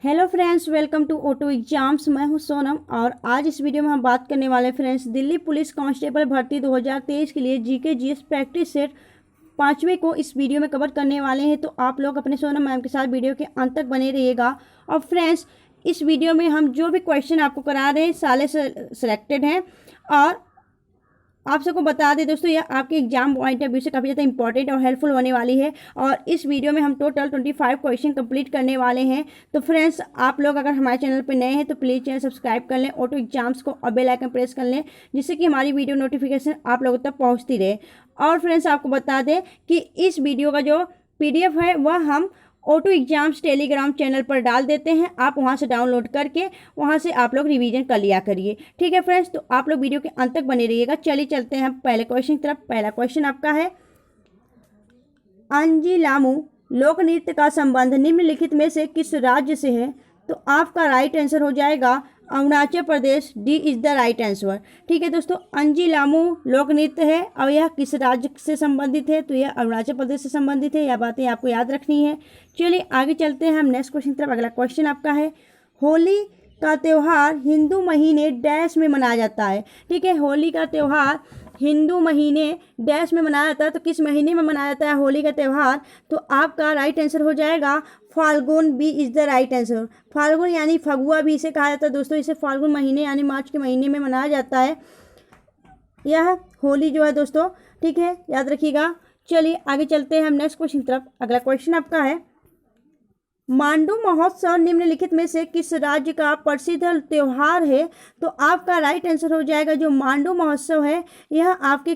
Hello friends, welcome to auto exams. मैं हूं सोनम और आज इस वीडियो में हम बात करने वाले फ्रेंड्स दिल्ली पुलिस कांस्टेबल भर्ती 2023 के लिए जीके जीएस प्रैक्टिस सेट 5वें को इस वीडियो में कवर करने वाले हैं। तो आप लोग अपने सोनम मैम के साथ वीडियो के अंत तक बने रहिएगा। और फ्रेंड्स, इस वीडियो में हम जो भी क्वेश्चन आपको करा रहे हैं सारे सेलेक्टेड हैं और आप सबको बता दें दोस्तों, यह आपके एग्जाम पॉइंट ऑफ व्यू से काफ़ी ज़्यादा इंपॉर्टेंट और हेल्पफुल होने वाली है। और इस वीडियो में हम टोटल 25 क्वेश्चन कंप्लीट करने वाले हैं। तो फ्रेंड्स, आप लोग अगर हमारे चैनल पर नए हैं तो प्लीज़ चैनल सब्सक्राइब कर लें, ऑटो एग्जाम्स को और बेल आइकन प्रेस कर लें, जिससे कि हमारी वीडियो नोटिफिकेशन आप लोगों तक पहुँचती रहे। और फ्रेंड्स, आपको बता दें कि इस वीडियो का जो PDF है वह हम ऑटो एग्जाम्स टेलीग्राम चैनल पर डाल देते हैं। आप वहां से डाउनलोड करके वहां से आप लोग रिवीजन कर लिया करिए। ठीक है फ्रेंड्स, तो आप लोग वीडियो के अंत तक बने रहिएगा। चलिए चलते हैं पहले क्वेश्चन की तरफ। पहला क्वेश्चन आपका है, अंजिलामू लोक नृत्य का संबंध निम्नलिखित में से किस राज्य से है? तो आपका राइट आंसर हो जाएगा Arunachal Pradesh. D is the right answer. ठीक है दोस्तों, अंजिलामू लोक नृत्य है और यह किस राज्य से संबंधित है? तो यह अरुणाचल प्रदेश से संबंधित है। यह बातें आपको याद रखनी है। चलिए आगे चलते हैं हम नेक्स्ट क्वेश्चन की तरफ। अगला क्वेश्चन आपका है, होली का त्यौहार हिंदू महीने डैश में मनाया जाता है। ठीक है, होली का त्यौहार हिंदू महीने डैश में मनाया जाता है। तो किस महीने में मनाया जाता है होली का त्यौहार? तो आपका राइट आंसर हो जाएगा Phalgun. B is the right answer. Phalgun यानी फगुआ भी इसे कहा जाता है दोस्तों। इसे फाल्गुन महीने यानी मार्च के महीने में मनाया जाता है यह होली जो है दोस्तों। ठीक है, याद रखिएगा। चलिए आगे चलते हैं हम नेक्स्ट क्वेश्चन की तरफ। अगला क्वेश्चन आपका है, मांडू महोत्सव निम्नलिखित में से किस राज्य का प्रसिद्ध त्योहार है? तो आपका राइट आंसर हो जाएगा जो मांडू महोत्सव है यह आपके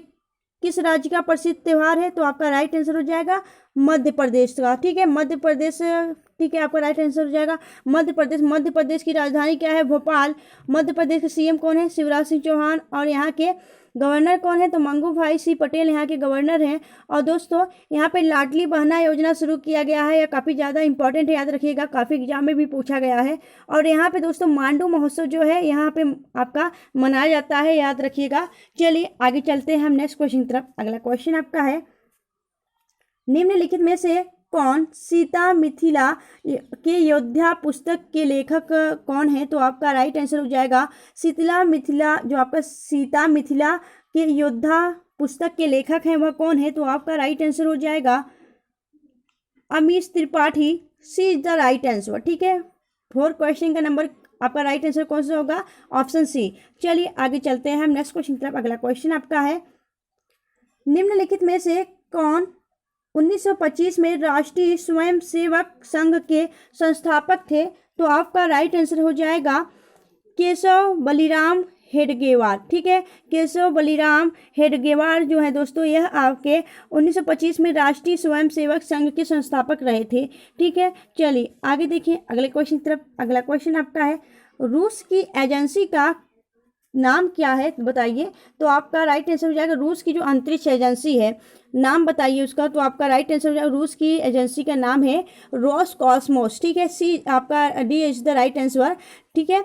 किस राज्य का प्रसिद्ध त्यौहार है? तो आपका राइट आंसर हो जाएगा मध्य प्रदेश का। ठीक है, मध्य प्रदेश। ठीक है, आपका राइट आंसर हो जाएगा मध्य प्रदेश। मध्य प्रदेश की राजधानी क्या है? भोपाल। मध्य प्रदेश के CM कौन है? शिवराज सिंह चौहान। और यहाँ के गवर्नर कौन है? तो मंगू भाई सी पटेल यहाँ के गवर्नर हैं। और दोस्तों, यहाँ पे लाडली बहना योजना शुरू किया गया है। यह काफ़ी ज़्यादा इंपॉर्टेंट है, याद रखिएगा। काफ़ी एग्जाम में भी पूछा गया है। और यहाँ पे दोस्तों मांडू महोत्सव जो है यहाँ पे आपका मनाया जाता है, याद रखिएगा। चलिए आगे चलते हैं हम नेक्स्ट क्वेश्चन की तरफ। अगला क्वेश्चन आपका है, निम्नलिखित में से कौन सीता मिथिला के योद्धा पुस्तक के लेखक कौन है? तो आपका राइट आंसर हो जाएगा शीतला मिथिला। जो आपका सीता मिथिला के योद्धा पुस्तक के लेखक हैं वह कौन है? तो आपका राइट आंसर हो जाएगा अमीश त्रिपाठी। सी इज द राइट आंसर। ठीक है, 4 क्वेश्चन का नंबर आपका राइट आंसर कौन सा होगा? Option C. चलिए आगे चलते हैं हम नेक्स्ट क्वेश्चन की तरफ। अगला क्वेश्चन आपका है, निम्नलिखित में से कौन 1925 में राष्ट्रीय स्वयंसेवक संघ के संस्थापक थे? तो आपका राइट आंसर हो जाएगा केशव बलिराम हेडगेवार। ठीक है, केशव बलिराम हेडगेवार जो है दोस्तों यह आपके 1925 में राष्ट्रीय स्वयंसेवक संघ के संस्थापक रहे थे। ठीक है, चलिए आगे देखिए अगले क्वेश्चन की तरफ। अगला क्वेश्चन आपका है, रूस की एजेंसी का नाम क्या है? बताइए। तो आपका राइट आंसर हो जाएगा रूस की जो अंतरिक्ष एजेंसी है, नाम बताइए उसका। तो आपका राइट आंसर हो जाएगा रूस की एजेंसी का नाम है रोसकॉस्मोस। ठीक है, सी आपका D is the right answer. ठीक है,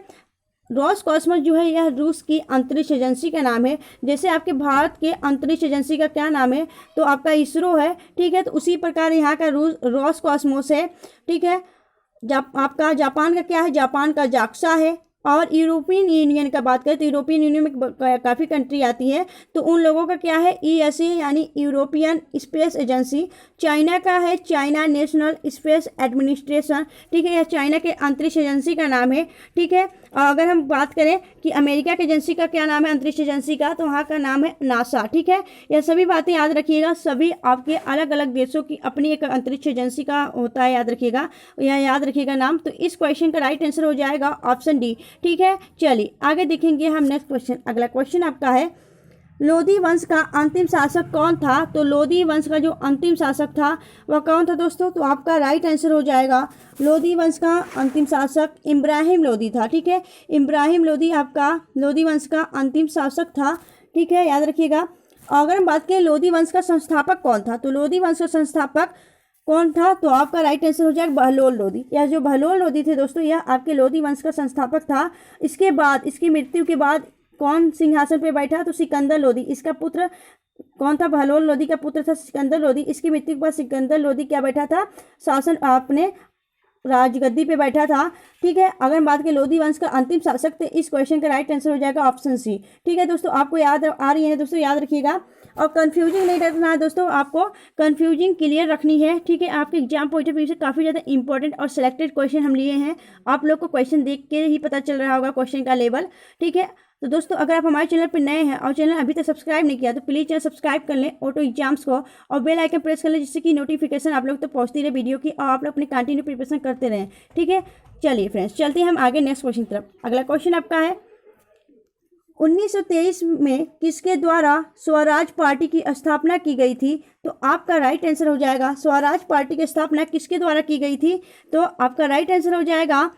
रोसकॉस्मोस जो है यह रूस की अंतरिक्ष एजेंसी का नाम है। जैसे आपके भारत के अंतरिक्ष एजेंसी का क्या नाम है? तो आपका इसरो है। ठीक है, तो उसी प्रकार यहाँ का रोसकॉस्मोस है। ठीक है, आपका जापान का क्या है? जापान का जाक्सा है। और यूरोपियन यूनियन का बात करें तो यूरोपियन यूनियन में काफ़ी कंट्री आती है, तो उन लोगों का क्या है? ESA यानी यूरोपियन स्पेस एजेंसी। चाइना का है चाइना नेशनल स्पेस एडमिनिस्ट्रेशन। ठीक है, यह चाइना के अंतरिक्ष एजेंसी का नाम है। ठीक है, और अगर हम बात करें कि अमेरिका की एजेंसी का क्या नाम है अंतरिक्ष एजेंसी का, तो वहाँ का नाम है नासा। ठीक है, यह सभी बातें याद रखिएगा। सभी आपके अलग अलग देशों की अपनी एक अंतरिक्ष एजेंसी का होता है, याद रखिएगा। यह याद रखिएगा नाम। तो इस क्वेश्चन का राइट आंसर हो जाएगा ऑप्शन डी। ठीक है, चलिए आगे देखेंगे हम नेक्स्ट क्वेश्चन। अगला क्वेश्चन आपका है, लोधी वंश का अंतिम शासक कौन था? तो लोधी वंश का जो अंतिम शासक था वह कौन था दोस्तों? तो आपका राइट आंसर हो जाएगा लोधी वंश का अंतिम शासक इब्राहिम लोधी था। ठीक है, इब्राहिम लोधी आपका लोधी वंश का अंतिम शासक था। ठीक है, याद रखिएगा। अगर हम बात करें लोधी वंश का संस्थापक कौन था, तो लोधी वंश का संस्थापक कौन था? तो आपका राइट आंसर हो जाएगा बहलोल लोधी। यह जो बहलोल लोधी थे दोस्तों यह आपके लोधी वंश का संस्थापक था। इसके बाद इसकी मृत्यु के बाद कौन सिंहासन पर बैठा? तो सिकंदर लोधी। इसका पुत्र कौन था? बहलोल लोधी का पुत्र था सिकंदर लोधी। इसकी मृत्यु के बाद सिकंदर लोधी क्या बैठा था? शासन अपने राजगद्दी पे बैठा था। ठीक है, अगर बात करें लोधी वंश का अंतिम शासक थे, इस क्वेश्चन का राइट आंसर हो जाएगा ऑप्शन सी। ठीक है दोस्तों, आपको याद आ रही है दोस्तों, याद रखिएगा और कंफ्यूजिंग नहीं रखना है दोस्तों, आपको कंफ्यूजिंग क्लियर रखनी है। ठीक है, आपके एग्जाम पॉइंट ऑफ व्यू से काफ़ी ज़्यादा इंपॉर्टेंट और सिलेक्टेड क्वेश्चन हम लिए हैं। आप लोग को क्वेश्चन देख के ही पता चल रहा होगा क्वेश्चन का लेवल। ठीक है, तो दोस्तों अगर आप हमारे चैनल पर नए हैं और चैनल अभी तक सब्सक्राइब नहीं किया तो प्लीज़ चैनल सब्सक्राइब कर लें ऑटो एग्जाम्स को, और बेल आइकन प्रेस कर लें जिससे कि नोटिफिकेशन आप लोग तक पहुंचती रहे वीडियो की, और आप लोग अपनी कंटिन्यू प्रिपरेशन करते रहें। ठीक है, चलिए फ्रेंड्स, चलते हैं हम आगे नेक्स्ट क्वेश्चन की तरफ। अगला क्वेश्चन आपका है 1923 में किसके द्वारा स्वराज पार्टी की स्थापना की गई थी? तो आपका राइट आंसर हो जाएगा, स्वराज पार्टी की स्थापना किसके द्वारा की गई थी? तो आपका राइट आंसर हो जाएगा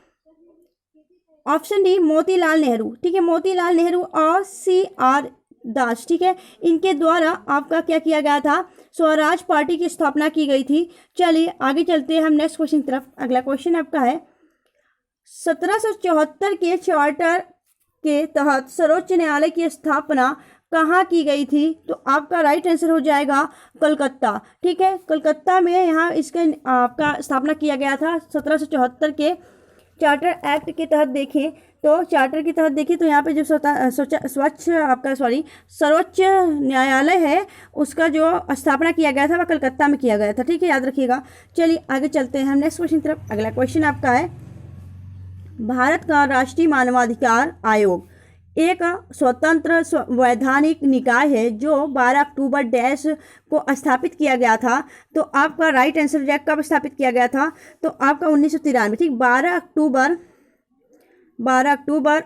ऑप्शन डी, मोतीलाल नेहरू। ठीक है, मोतीलाल नेहरू और CR दास। ठीक है, इनके द्वारा आपका क्या किया गया था? स्वराज पार्टी की स्थापना की गई थी। चलिए आगे चलते हैं हम नेक्स्ट क्वेश्चन की तरफ। अगला क्वेश्चन आपका है 1774 के चार्टर के तहत सर्वोच्च न्यायालय की स्थापना कहाँ की गई थी? तो आपका राइट आंसर हो जाएगा कलकत्ता। ठीक है, कलकत्ता में यहाँ इसका आपका स्थापना किया गया था 1774 के चार्टर एक्ट के तहत। देखें तो चार्टर के तहत देखिए तो यहाँ पे जो सर्वोच्च न्यायालय है उसका जो स्थापना किया गया था वह कलकत्ता में किया गया था। ठीक है, याद रखिएगा। चलिए आगे चलते हैं हम नेक्स्ट क्वेश्चन की तरफ। अगला क्वेश्चन आपका है भारत का राष्ट्रीय मानवाधिकार आयोग एक स्वतंत्र वैधानिक निकाय है जो 12 अक्टूबर डैश को स्थापित किया गया था। तो आपका राइट आंसर जैक कब स्थापित किया गया था? तो आपका 1993। ठीक, 12 अक्टूबर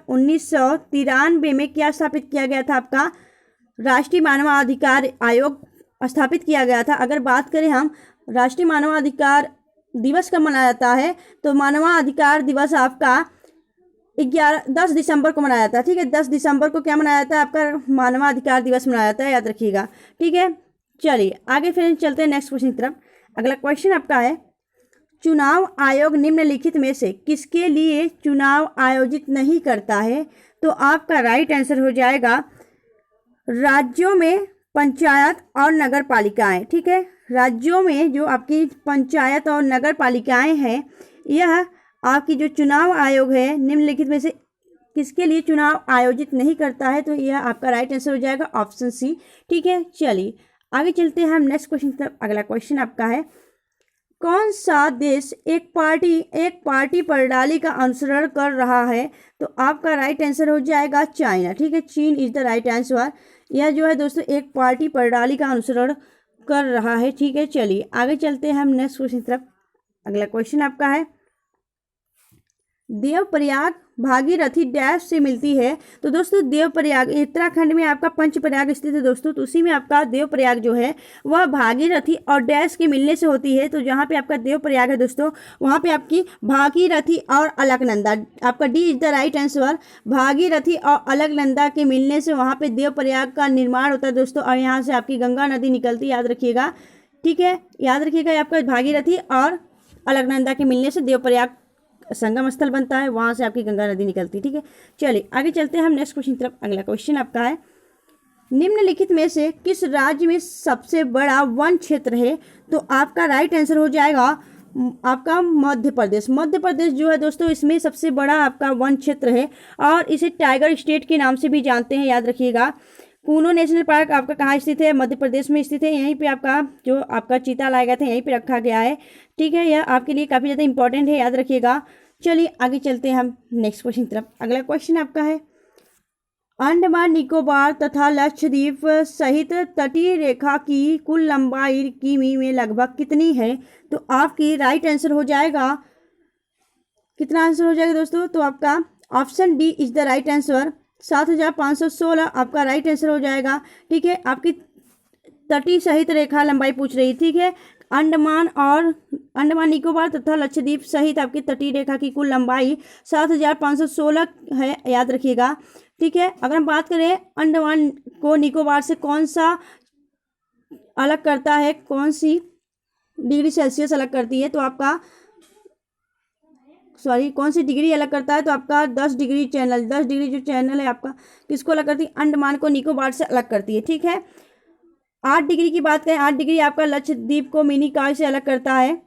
1993 में क्या स्थापित किया गया था? आपका राष्ट्रीय मानवाधिकार आयोग स्थापित किया गया था। अगर बात करें हम राष्ट्रीय मानवाधिकार दिवस कब मनाया जाता है, तो मानवाधिकार दिवस आपका 10 दिसंबर को मनाया जाता है। ठीक है, 10 दिसंबर को क्या मनाया जाता है? आपका मानवाधिकार दिवस मनाया जाता है, याद रखिएगा। ठीक है, चलिए आगे फिर चलते हैं नेक्स्ट क्वेश्चन की तरफ। अगला क्वेश्चन आपका है चुनाव आयोग निम्नलिखित में से किसके लिए चुनाव आयोजित नहीं करता है? तो आपका राइट आंसर हो जाएगा राज्यों में पंचायत और नगर पालिकाएं। ठीक है, राज्यों में जो आपकी पंचायत और नगर पालिकाएं हैं, यह आपकी जो चुनाव आयोग है निम्नलिखित में से किसके लिए चुनाव आयोजित नहीं करता है? तो यह आपका राइट आंसर हो जाएगा ऑप्शन सी। ठीक है, चलिए आगे चलते हैं हम नेक्स्ट क्वेश्चन की तरफ। अगला क्वेश्चन आपका है कौन सा देश एक पार्टी प्रणाली का अनुसरण कर रहा है? तो आपका राइट आंसर हो जाएगा चाइना। ठीक है, चीन इज द राइट आंसर। यह जो है दोस्तों एक पार्टी प्रणाली का अनुसरण कर रहा है। ठीक है, चलिए आगे चलते हैं हम नेक्स्ट क्वेश्चन की तरफ। अगला क्वेश्चन आपका है देवप्रयाग भागीरथी डैश से मिलती है? तो दोस्तों देवप्रयाग उत्तराखंड में आपका पंचप्रयाग स्थित है दोस्तों, तो उसी में आपका देवप्रयाग जो है वह भागीरथी और डैश के मिलने से होती है। तो जहाँ पे आपका देवप्रयाग है दोस्तों वहाँ पे आपकी भागीरथी और अलकनंदा, आपका D is the right answer. Bhagirathi और अलकनंदा के मिलने से वहाँ पे देवप्रयाग का निर्माण होता है दोस्तों, और यहाँ से आपकी गंगा नदी निकलती है, याद रखिएगा। ठीक है, याद रखिएगा आपका भागीरथी और अलकनंदा के मिलने से देवप्रयाग संगम स्थल बनता है, वहां से आपकी गंगा नदी निकलती है। ठीक है, चलिए आगे चलते हैं हम नेक्स्ट क्वेश्चन की तरफ। अगला क्वेश्चन आपका है निम्नलिखित में से किस राज्य में सबसे बड़ा वन क्षेत्र है? तो आपका राइट आंसर हो जाएगा आपका मध्य प्रदेश। मध्य प्रदेश जो है दोस्तों इसमें सबसे बड़ा आपका वन क्षेत्र है और इसे टाइगर स्टेट के नाम से भी जानते हैं, याद रखिएगा। कूनो नेशनल पार्क आपका कहाँ स्थित है? मध्य प्रदेश में स्थित है। यहीं पे आपका जो आपका चीता लाया गया था यहीं पे रखा गया है। ठीक है, यह आपके लिए काफ़ी ज़्यादा इंपॉर्टेंट है, याद रखिएगा। चलिए आगे चलते हैं हम नेक्स्ट क्वेश्चन की तरफ। अगला क्वेश्चन आपका है अंडमान निकोबार तथा लक्षद्वीप सहित तटीय रेखा की कुल लंबाई किमी में लगभग कितनी है? तो आपकी राइट आंसर हो जाएगा, कितना आंसर हो जाएगा दोस्तों? तो आपका option D is the right answer, 7516 आपका राइट आंसर हो जाएगा। ठीक है, आपकी तटीय सहित रेखा लंबाई पूछ रही। ठीक है, अंडमान निकोबार तथा लक्षद्वीप सहित आपकी तटीय रेखा की कुल लंबाई 7516 है, याद रखिएगा। ठीक है, अगर हम बात करें अंडमान को निकोबार से कौन सा अलग करता है, कौन सी डिग्री सेल्सियस अलग करती है, तो आपका कौन सी डिग्री अलग करता है? तो आपका 10 डिग्री चैनल, 10 डिग्री जो चैनल है आपका किसको अलग करती है? अंडमान को निकोबार से अलग करती है। ठीक है, 8 डिग्री की बात करें, 8 डिग्री आपका लक्षद्वीप को मिनी कार से अलग करता है।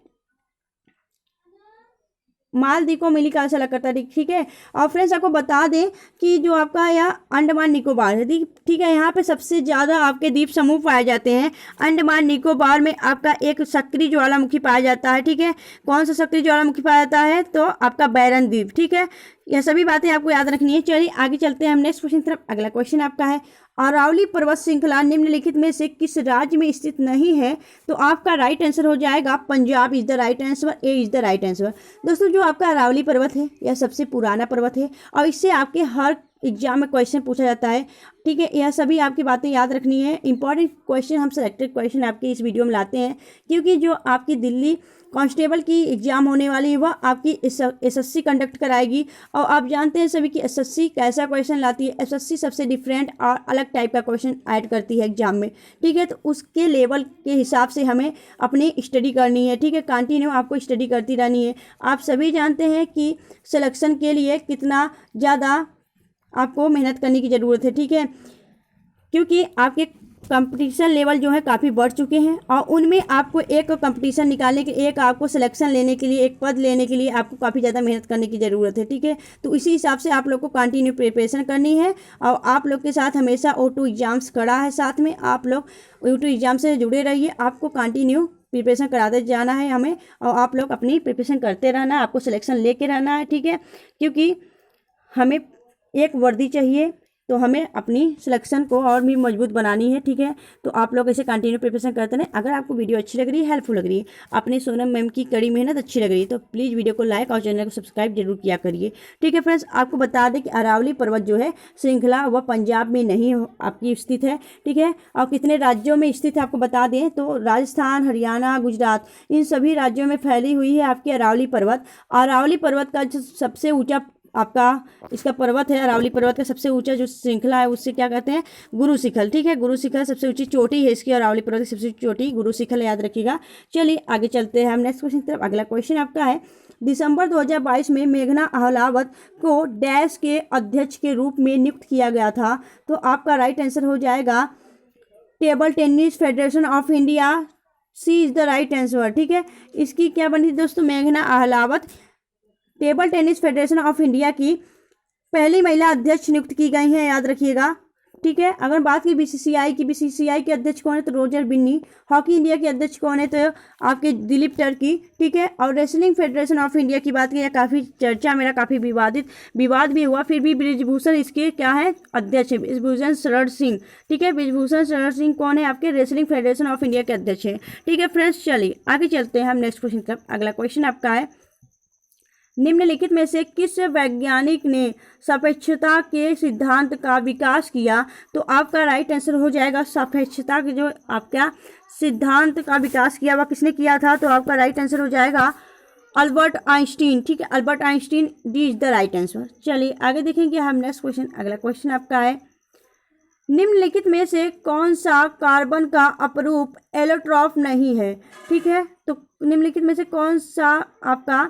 मालदीव को मिली से अलग करता है, ठीक है। और फ्रेंड्स आपको बता दें कि जो आपका यह अंडमान निकोबार है, ठीक है, यहाँ पे सबसे ज़्यादा आपके द्वीप समूह पाए जाते हैं। अंडमान निकोबार में आपका एक सक्रिय ज्वालामुखी पाया जाता है, ठीक है। कौन सा सक्रिय ज्वालामुखी पाया जाता है? तो आपका बैरन द्वीप, ठीक है। यह सभी बातें आपको याद रखनी है। चलिए आगे चलते हैं हम नेक्स्ट क्वेश्चन की तरफ। अगला क्वेश्चन आपका है, अरावली पर्वत श्रृंखला निम्नलिखित में से किस राज्य में स्थित नहीं है? तो आपका राइट आंसर हो जाएगा Punjab is the right answer, A is the right answer. दोस्तों जो आपका अरावली पर्वत है यह सबसे पुराना पर्वत है और इससे आपके हर एग्जाम में क्वेश्चन पूछा जाता है, ठीक है। यह सभी आपकी बातें याद रखनी है। इंपॉर्टेंट क्वेश्चन हम सिलेक्टेड क्वेश्चन आपके इस वीडियो में लाते हैं, क्योंकि जो आपकी दिल्ली कांस्टेबल की एग्जाम होने वाली है वह आपकी एसएससी कंडक्ट कराएगी। और आप जानते हैं सभी कि एसएससी कैसा क्वेश्चन लाती है। एसएससी सबसे डिफरेंट और अलग टाइप का क्वेश्चन ऐड करती है एग्जाम में, ठीक है। तो उसके लेवल के हिसाब से हमें अपनी स्टडी करनी है, ठीक है। कंटिन्यू आपको स्टडी करती रहनी है। आप सभी जानते हैं कि सिलेक्शन के लिए कितना ज़्यादा आपको मेहनत करने की ज़रूरत है, ठीक है, क्योंकि आपके कंपटीशन लेवल जो है काफ़ी बढ़ चुके हैं और उनमें आपको एक कंपटीशन निकालने के, एक आपको सिलेक्शन लेने के लिए, एक पद लेने के लिए आपको काफ़ी ज़्यादा मेहनत करने की ज़रूरत है, ठीक है। तो इसी हिसाब से आप लोग को कंटिन्यू प्रिपरेशन करनी है और आप लोग के साथ हमेशा O2 एग्जाम्स खड़ा है, साथ में आप लोग O2 एग्जाम से जुड़े रहिए। आपको कंटिन्यू प्रिपरेशन कराते जाना है हमें और आप लोग अपनी प्रिपरेशन करते रहना है, आपको सिलेक्शन लेके रहना है, ठीक है। क्योंकि हमें एक वर्दी चाहिए तो हमें अपनी सिलेक्शन को और भी मजबूत बनानी है, ठीक है। तो आप लोग ऐसे कंटिन्यू प्रिपरेशन करते रहें। अगर आपको वीडियो अच्छी लग रही है, हेल्पफुल लग रही है, अपने सोनम मैम की कड़ी मेहनत अच्छी लग रही है, तो प्लीज़ वीडियो को लाइक और चैनल को सब्सक्राइब जरूर किया करिए, ठीक है। फ्रेंड्स आपको बता दें कि अरावली पर्वत जो है श्रृंखला वह पंजाब में नहीं आपकी स्थित है, ठीक है। और कितने राज्यों में स्थित है आपको बता दें तो राजस्थान, हरियाणा, गुजरात, इन सभी राज्यों में फैली हुई है आपकी अरावली पर्वत। अरावली पर्वत का जो सबसे ऊँचा आपका इसका पर्वत है, अरावली पर्वत का सबसे ऊंचा जो श्रृंखला है उससे क्या कहते हैं? गुरु शिखर, ठीक है। गुरु शिखर सबसे ऊंची चोटी है इसकी, अरावली पर्वत की सबसे ऊंची चोटी गुरु शिखर, याद रखिएगा। चलिए आगे चलते हैं हम नेक्स्ट क्वेश्चन की तरफ। अगला क्वेश्चन आपका है, दिसंबर 2022 में मेघना अहलावत को डैश के अध्यक्ष के रूप में नियुक्त किया गया था। तो आपका राइट आंसर हो जाएगा table tennis federation of India, C is the right answer, ठीक है। इसकी क्या बनी थी दोस्तों? मेघना Ahlawat table tennis federation of India की पहली महिला अध्यक्ष नियुक्त की गई हैं, याद रखिएगा, ठीक है। अगर बात की बीसीसीआई की, बीसीसीआई के अध्यक्ष कौन है? तो रोजर बिन्नी। हॉकी इंडिया के अध्यक्ष कौन है? तो आपके दिलीप टर्की, ठीक है। और रेसलिंग फेडरेशन ऑफ इंडिया की बात की, काफ़ी चर्चा मेरा काफ़ी विवाद भी हुआ, फिर भी ब्रिजभूषण इसके क्या है? अध्यक्ष है, ब्रिजभूषण शरण सिंह, ठीक है। ब्रिजभूषण शरण सिंह कौन है? आपके रेसलिंग फेडरेशन ऑफ इंडिया के अध्यक्ष है, ठीक है। फ्रेंड्स चलिए आगे चलते हैं हम नेक्स्ट क्वेश्चन की तरफ। अगला क्वेश्चन आपका है, निम्नलिखित में से किस वैज्ञानिक ने सापेक्षता के सिद्धांत का विकास किया? तो आपका राइट आंसर हो जाएगा सापेक्षता के जो आपका सिद्धांत का विकास किया वह किसने किया था? तो आपका राइट आंसर हो जाएगा अल्बर्ट आइंस्टीन, ठीक है। Albert Einstein, D is the right answer. चलिए आगे देखेंगे हम नेक्स्ट क्वेश्चन। अगला क्वेश्चन आपका है, निम्नलिखित में से कौन सा कार्बन का अपरूप एलोट्रॉप नहीं है? ठीक है, तो निम्नलिखित में से कौन सा आपका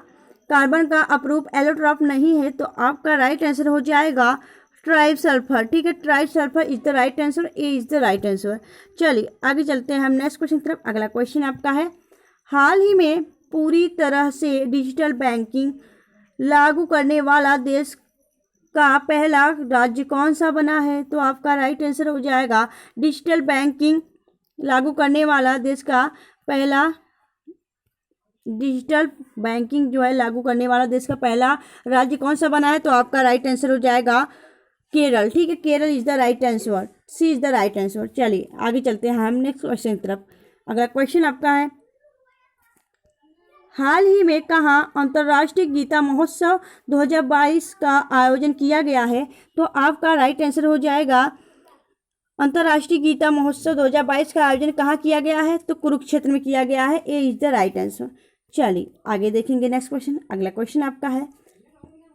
कार्बन का अपरूप एलोट्रॉप नहीं है? तो आपका राइट आंसर हो जाएगा ट्राइसल्फर, ठीक है। Trisulphur is the right answer, A is the right answer. चलिए आगे चलते हैं हम नेक्स्ट क्वेश्चन की तरफ। अगला क्वेश्चन आपका है, हाल ही में पूरी तरह से डिजिटल बैंकिंग लागू करने वाला देश का पहला राज्य कौन सा बना है? तो आपका राइट आंसर हो जाएगा डिजिटल बैंकिंग लागू करने वाला देश का पहला डिजिटल बैंकिंग जो है लागू करने वाला देश का पहला राज्य कौन सा बना है? तो आपका राइट आंसर हो जाएगा केरल, ठीक है। Kerala is the right answer, C is the right answer. चलिए आगे चलते हैं हम नेक्स्ट क्वेश्चन की तरफ। अगला क्वेश्चन आपका है, हाल ही में कहाँ अंतर्राष्ट्रीय गीता महोत्सव 2022 का आयोजन किया गया है? तो आपका राइट आंसर हो जाएगा अंतर्राष्ट्रीय गीता महोत्सव 2022 का आयोजन कहाँ किया गया है? तो कुरुक्षेत्र में किया गया है, ए इज द राइट आंसर। चलिए आगे देखेंगे नेक्स्ट क्वेश्चन। अगला क्वेश्चन आपका है,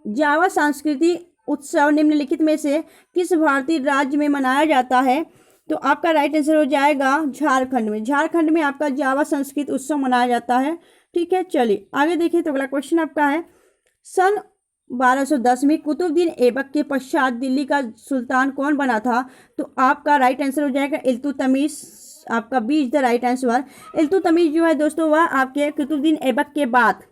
जावा सांस्कृतिक उत्सव निम्नलिखित में से किस भारतीय राज्य में मनाया जाता है? तो आपका राइट आंसर हो जाएगा झारखंड में। झारखंड में आपका जावा संस्कृत उत्सव मनाया जाता है, ठीक है। चलिए आगे देखिए, तो अगला क्वेश्चन आपका है, सन 1210 में कुतुबुद्दीन ऐबक के पश्चात दिल्ली का सुल्तान कौन बना था? तो आपका राइट आंसर हो जाएगा इल्तुतमिश, आपका B is the right answer. Iltutmish जो है दोस्तों वह आपके कुतुबुद्दीन ऐबक के बाद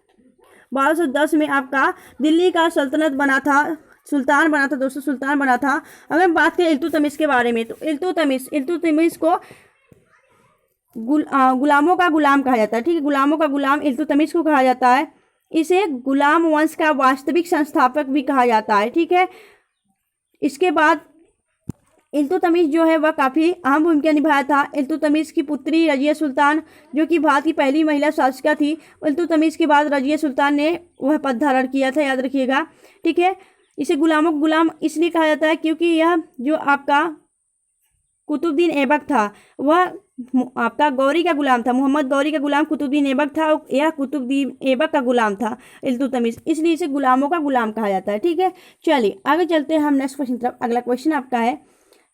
1210 में आपका दिल्ली का सुल्तान बना था दोस्तों, सुल्तान बना था। अगर हम बात करें इल्तुतमिश के बारे में, तो इल्तुतमिश को गुलामों का गुलाम कहा जाता है, ठीक है, गुलामों का गुलाम इल्तुतमिश को कहा जाता है। इसे गुलाम वंश का वास्तविक संस्थापक भी कहा जाता है, ठीक है। इसके बाद इल्तुतमिश जो है वह काफ़ी अहम भूमिका निभाया था। इल्तुतमिश की पुत्री रजिया सुल्तान, जो कि भारत की पहली महिला शासिका थी, इल्तुतमिश के बाद रजिया सुल्तान ने वह पद धारण किया था, याद रखिएगा, ठीक है। इसे गुलामों का गुलाम इसलिए कहा जाता है क्योंकि यह जो आपका कुतुबुद्दीन ऐबक था वह आपका गौरी का गुलाम था, मोहम्मद गौरी का गुलाम कुतुबुद्दीन ऐबक था, यह कुतुबुद्दीन ऐबक का गुलाम था इल्तुतमिश, इसलिए इसे गुलामों का गुलाम कहा जाता है, ठीक है। चलिए आगे चलते हैं हम नेक्स्ट क्वेश्चन तरफ। अगला क्वेश्चन आपका है,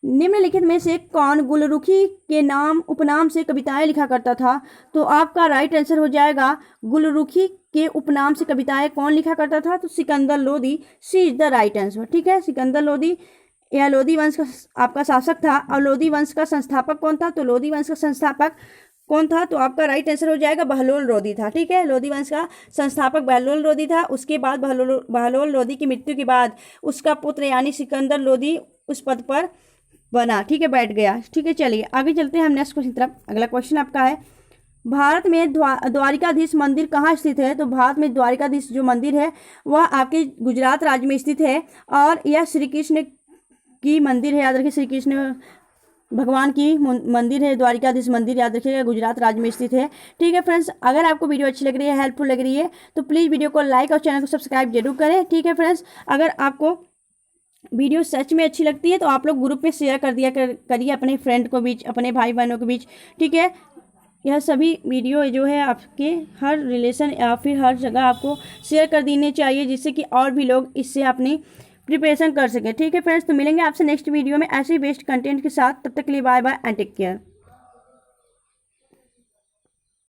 निम्नलिखित में से कौन गुलरुखी के उपनाम से कविताएं लिखा करता था? तो आपका राइट आंसर हो जाएगा गुलरुखी के उपनाम से कविताएं कौन लिखा करता था? तो सिकंदर लोदी, सी इज द राइट आंसर, ठीक है। सिकंदर लोदी, यह लोदी वंश का आपका शासक था। और लोदी वंश का संस्थापक कौन था? तो लोदी वंश का संस्थापक कौन था? तो आपका राइट आंसर हो जाएगा बहलोल लोदी था, ठीक है। लोदी वंश का संस्थापक बहलोल लोदी था। उसके बाद बहलोल लोदी की मृत्यु के बाद उसका पुत्र यानी सिकंदर लोदी उस पद पर बना, ठीक है, बैठ गया, ठीक है। चलिए आगे चलते हैं हम नेक्स्ट क्वेश्चन तरफ। अगला क्वेश्चन आपका है, भारत में द्वारिकाधीश मंदिर कहाँ स्थित है? तो भारत में द्वारिकाधीश जो मंदिर है वह आपके गुजरात राज्य में स्थित है और यह श्री कृष्ण की मंदिर है, याद रखिए, श्री कृष्ण भगवान की मंदिर है, द्वारिकाधीश मंदिर, याद रखिएगा, गुजरात राज्य में स्थित है, ठीक है। फ्रेंड्स, अगर आपको वीडियो अच्छी लग रही है, हेल्पफुल लग रही है, तो प्लीज़ वीडियो को लाइक और चैनल को सब्सक्राइब जरूर करें, ठीक है। फ्रेंड्स, अगर आपको वीडियो सच में अच्छी लगती है तो आप लोग ग्रुप में शेयर कर दिया करिए अपने फ्रेंड को बीच, अपने भाई बहनों के बीच, ठीक है। यह सभी वीडियो जो है आपके हर रिलेशन या फिर हर जगह आपको शेयर कर देने चाहिए, जिससे कि और भी लोग इससे अपनी प्रिपरेशन कर सकें, ठीक है फ्रेंड्स। तो मिलेंगे आपसे नेक्स्ट वीडियो में ऐसे ही बेस्ट कंटेंट के साथ, तब तक के लिए bye bye and take care.